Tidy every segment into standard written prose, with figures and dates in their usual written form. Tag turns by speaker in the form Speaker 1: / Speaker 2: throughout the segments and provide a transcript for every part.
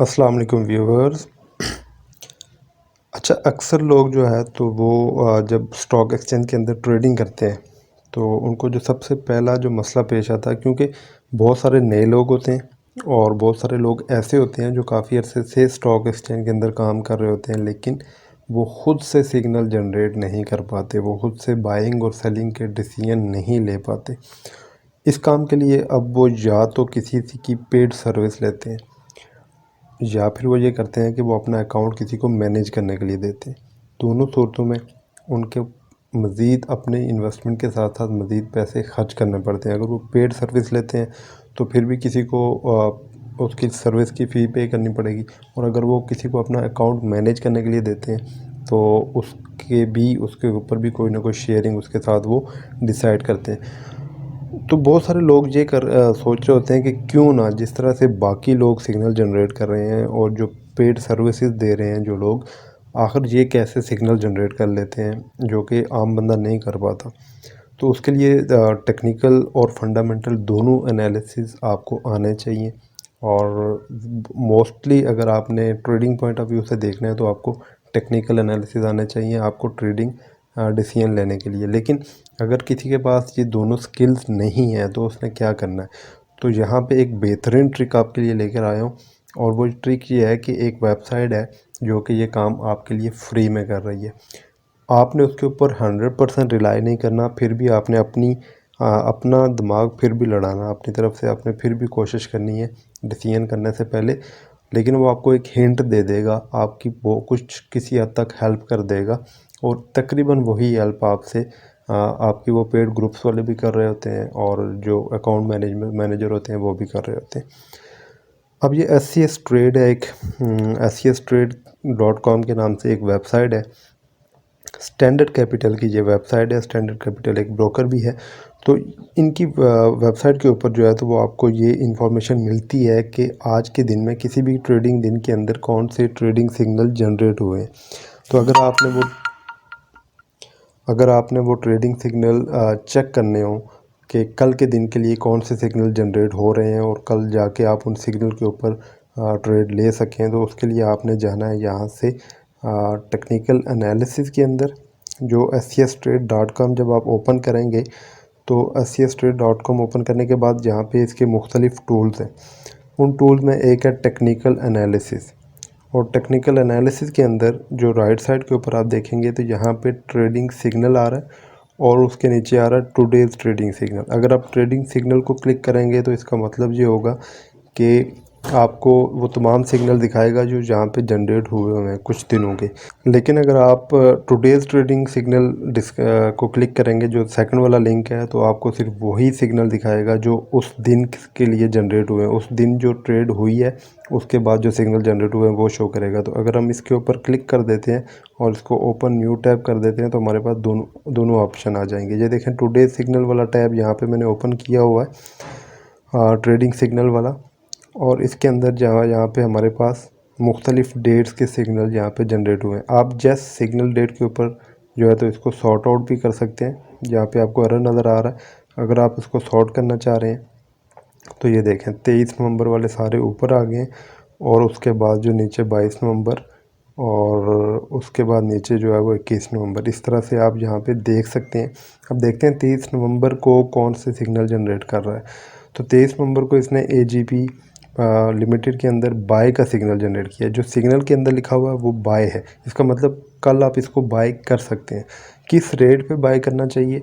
Speaker 1: अस्सलाम वालेकुम व्यूअर्स। अच्छा, अक्सर लोग जो है तो वो जब स्टॉक एक्सचेंज के अंदर ट्रेडिंग करते हैं तो उनको जो सबसे पहला जो मसला पेश आता है, क्योंकि बहुत सारे नए लोग होते हैं और बहुत सारे लोग ऐसे होते हैं जो काफ़ी अरसे से स्टॉक एक्सचेंज के अंदर काम कर रहे होते हैं, लेकिन वो खुद से सिग्नल जनरेट नहीं कर पाते, वो खुद से बाइंग और सेलिंग के डिसीजन नहीं ले पाते। इस काम के लिए अब वो या तो किसी की पेड सर्विस लेते हैं या फिर वो ये करते हैं कि वो अपना अकाउंट किसी को मैनेज करने के लिए देते हैं। दोनों सूरतों में उनके मज़ीद अपने इन्वेस्टमेंट के साथ साथ मज़ीद पैसे खर्च करने पड़ते हैं। अगर वो पेड सर्विस लेते हैं तो फिर भी किसी को उसकी सर्विस की फ़ी पे करनी पड़ेगी, और अगर वो किसी को अपना अकाउंट मैनेज करने के लिए देते हैं तो उसके ऊपर भी कोई ना कोई शेयरिंग उसके साथ वो डिसाइड करते हैं। तो बहुत सारे लोग ये सोच रहे होते हैं कि क्यों ना, जिस तरह से बाकी लोग सिग्नल जनरेट कर रहे हैं और जो पेड सर्विसेज दे रहे हैं जो लोग, आखिर ये कैसे सिग्नल जनरेट कर लेते हैं जो कि आम बंदा नहीं कर पाता। तो उसके लिए टेक्निकल और फंडामेंटल दोनों एनालिसिस आपको आने चाहिए। और मोस्टली अगर आपने ट्रेडिंग पॉइंट ऑफ व्यू से देखना है तो आपको टेक्निकल एनालिसिस आने चाहिए आपको ट्रेडिंग डिसीजन लेने के लिए। लेकिन अगर किसी के पास ये दोनों स्किल्स नहीं है तो उसने क्या करना है, तो यहाँ पे एक बेहतरीन ट्रिक आपके लिए लेकर आया हूँ। और वो ट्रिक ये है कि एक वेबसाइट है जो कि ये काम आपके लिए फ्री में कर रही है। आपने उसके ऊपर 100% रिलाई नहीं करना, फिर भी आपने अपना दिमाग फिर भी लड़ाना, अपनी तरफ से आपने फिर भी कोशिश करनी है डिसीजन करने से पहले। लेकिन वो आपको एक हिंट दे देगा, आपकी वो कुछ किसी हद तक हेल्प कर देगा, और तकरीबन वही हेल्प आपसे आपकी वो पेड ग्रुप्स वाले भी कर रहे होते हैं और जो अकाउंट मैनेजर होते हैं वो भी कर रहे होते हैं। अब ये एस सी एस ट्रेड है, एक SCStrade.com के नाम से एक वेबसाइट है। स्टैंडर्ड कैपिटल की ये वेबसाइट है। स्टैंडर्ड कैपिटल एक ब्रोकर भी है। तो इनकी वेबसाइट के ऊपर जो है तो वो आपको ये इन्फॉर्मेशन मिलती है कि आज के दिन में किसी भी ट्रेडिंग दिन के अंदर कौन से ट्रेडिंग सिग्नल जनरेट हुए हैं। तो अगर आपने वो ट्रेडिंग सिग्नल चेक करने हो कि कल के दिन के लिए कौन से सिग्नल जनरेट हो रहे हैं और कल जाके आप उन सिग्नल के ऊपर ट्रेड ले सकें, तो उसके लिए आपने जाना है यहाँ से टेक्निकल एनालिसिस के अंदर। जो SCStrade.com जब आप ओपन करेंगे तो SCStrade.com ओपन करने के बाद यहाँ पे इसके मुख्तलिफ़ टूल्स हैं। उन टूल्स में एक है टेक्निकल एनालिसिस, और टेक्निकल एनालिसिस के अंदर जो राइट साइड के ऊपर आप देखेंगे तो यहाँ पे ट्रेडिंग सिग्नल आ रहा है और उसके नीचे आ रहा है टुडेज़ ट्रेडिंग सिग्नल। अगर आप ट्रेडिंग सिग्नल को क्लिक करेंगे तो इसका मतलब ये होगा कि आपको वो तमाम सिग्नल दिखाएगा जो जहाँ पे जनरेट हुए हैं कुछ दिनों के। लेकिन अगर आप टुडेज़ ट्रेडिंग सिग्नल को क्लिक करेंगे, जो सेकंड वाला लिंक है, तो आपको सिर्फ वही सिग्नल दिखाएगा जो उस दिन के लिए जनरेट हुए हैं। उस दिन जो ट्रेड हुई है उसके बाद जो सिग्नल जनरेट हुए हैं वो शो करेगा। तो अगर हम इसके ऊपर क्लिक कर देते हैं और इसको ओपन न्यू टैब कर देते हैं तो हमारे पास दोनों ऑप्शन आ जाएंगे। ये देखें, टुडेज़ सिग्नल वाला टैब यहाँ पे मैंने ओपन किया हुआ है, ट्रेडिंग सिग्नल वाला। और इसके अंदर यहाँ पे हमारे पास मुख्तलिफ़ डेट्स के सिग्नल यहाँ पे जनरेट हुए हैं। आप जस्ट सिग्नल डेट के ऊपर जो है तो इसको सॉर्ट आउट भी कर सकते हैं। यहाँ पे आपको एरर नज़र आ रहा है, अगर आप इसको सॉर्ट करना चाह रहे हैं तो ये देखें 23 नवंबर वाले सारे ऊपर आ गए हैं, और उसके बाद जो नीचे 22 नवंबर, और उसके बाद नीचे जो है वो 21 नवंबर। इस तरह से आप यहाँ पे देख सकते हैं। अब देखते हैं 23 नवंबर को कौन से सिग्नल जनरेट कर रहा है। तो 23 नवंबर को इसने AGP लिमिटेड के अंदर बाय का सिग्नल जनरेट किया। जो सिग्नल के अंदर लिखा हुआ है वो बाय है, इसका मतलब कल आप इसको बाय कर सकते हैं। किस रेट पे बाय करना चाहिए,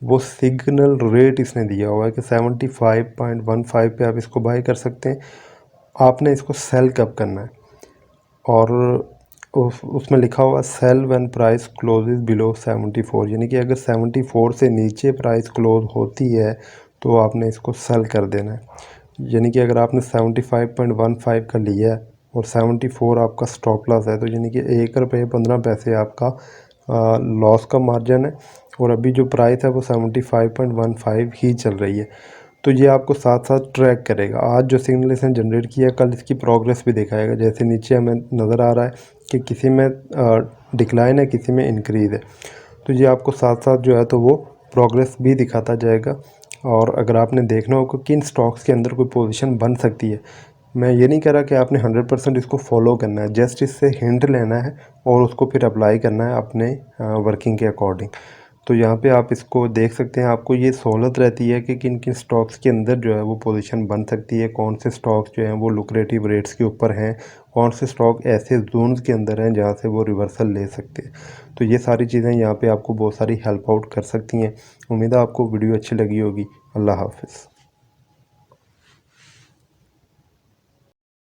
Speaker 1: वो सिग्नल रेट इसने दिया हुआ है कि 75.15 पे आप इसको बाय कर सकते हैं। आपने इसको सेल कब करना है, और उसमें लिखा हुआ sale when price closes below 74, यानी कि अगर 74 से नीचे प्राइस क्लोज होती है तो आपने इसको सेल कर देना है। यानी कि अगर आपने 75.15 का लिया है और 74 आपका स्टॉप लॉस है, तो यानी कि ₹1.15 आपका लॉस का मार्जिन है, और अभी जो प्राइस है वो 75.15 ही चल रही है। तो ये आपको साथ साथ ट्रैक करेगा। आज जो सिग्नल इसने जनरेट किया, कल इसकी प्रोग्रेस भी दिखाएगा। जैसे नीचे हमें नज़र आ रहा है कि किसी में डिक्लाइन है, किसी में इंक्रीज़ है, तो ये आपको साथ साथ जो है तो वो प्रोग्रेस भी दिखाता जाएगा। और अगर आपने देखना हो कि किन स्टॉक्स के अंदर कोई पोजीशन बन सकती है, मैं ये नहीं कह रहा कि आपने 100% इसको फॉलो करना है, जस्ट इससे हिंट लेना है और उसको फिर अप्लाई करना है अपने वर्किंग के अकॉर्डिंग। तो यहाँ पे आप इसको देख सकते हैं, आपको ये सहूलत रहती है कि किन किन स्टॉक्स के अंदर जो है वो पोजीशन बन सकती है, कौन से स्टॉक्स जो हैं वो लुक्रेटिव रेट्स के ऊपर हैं, कौन से स्टॉक ऐसे जोन्स के अंदर हैं जहाँ से वो रिवर्सल ले सकते हैं। तो ये सारी चीज़ें यहाँ पे आपको बहुत सारी हेल्प आउट कर सकती हैं। उम्मीद है आपको वीडियो अच्छी लगी होगी। अल्लाह हाफिज़।